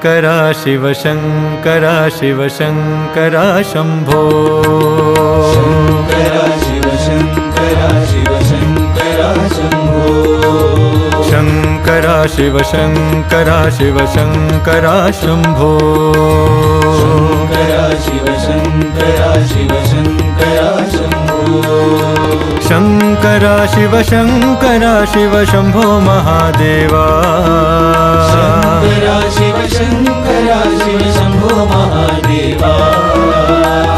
शङ्करा शिव शङ्करा शिव शङ्करा शम्भो शङ्करा शिव शङ्करा शिव शङ्करा शम्भो शङ्करा शिव शङ्करा शिव शङ्करा शम्भो शङ्करा शिव शङ्करा शिव शङ्करा शम्भो शङ्करा शिव शङ्करा शिव शम्भो महादेवा शङ्करा शिव शङ्करा शिव शम्भो महादेवा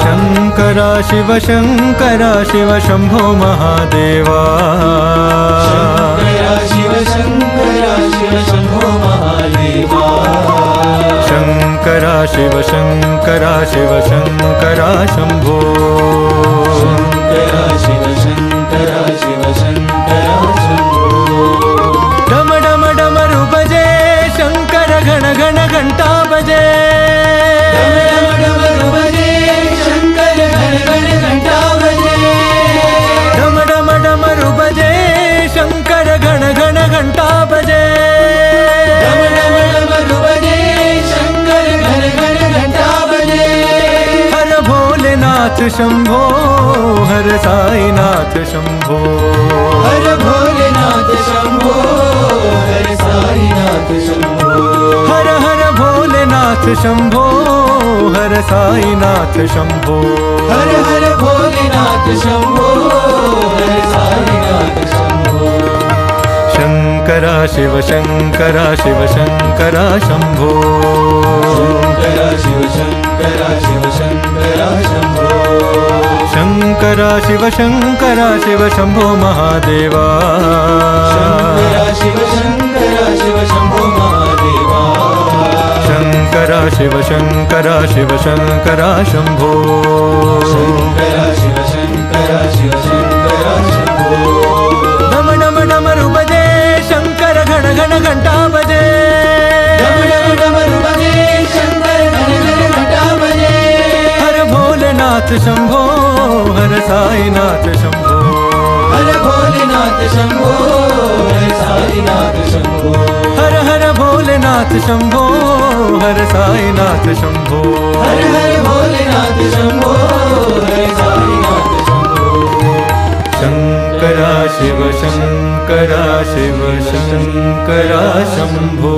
शङ्करा शिव शङ्करा शिव शम्भो महादेवा शङ्करा शिव शङ्करा शिव शम्भो महादेवा शङ्करा शिव शङ्करा शिव शङ्करा शम्भो शङ्करा शिव शङ्करा शिव शङ्करा शम्भो डम डम डमरु बजे शङ्कर घन घन घण्टा बजे डमरू बजे शङ्कर घन घन घण्टा बजे डम डम डमरु बजे शङ्कर घन घन घण्टा बजे डमरू बजे शङ्कर घन घन घण्टा बजे हर भोलेनाथ शम्भो हर साईनाथ शम्भो हर भोलेनाथ शम्भो हर साईनाथ शम्भो हर हर भोलेनाथ शम्भो हर साईनाथ शम्भो हर हर भोलेनाथ शम्भो हर साईनाथ शम्भो शङ्करा शिव शङ्करा शिव शङ्करा शम्भो शङ्करा शिव शङ्करा शिव शङ्करा शम्भो शङ्करा शिव शङ्करा शिव शम्भो महादेवा शङ्करा शिव शङ्करा शिव शम्भो महादेवा शङ्करा शिव शङ्करा शिव शङ्करा शम्भो शङ्करा शिव शङ्करा शिव शङ्करा शम्भो डम डम डमरु बजे शङ्कर घन घन घण्टा बजे डमरू बजे शङ्कर घन घन घण्टा बजे हर भोलेनाथ शम्भो हर साईनाथ शम्भो हर भोलेनाथ शम्भो हर साईनाथ शम्भो हर हर भोलेनाथ शम्भो हर साईनाथ शम्भो हर हर भोलेनाथ शम्भो हर साईनाथ शम्भो शङ्करा शिव शङ्करा शिव शङ्करा शम्भो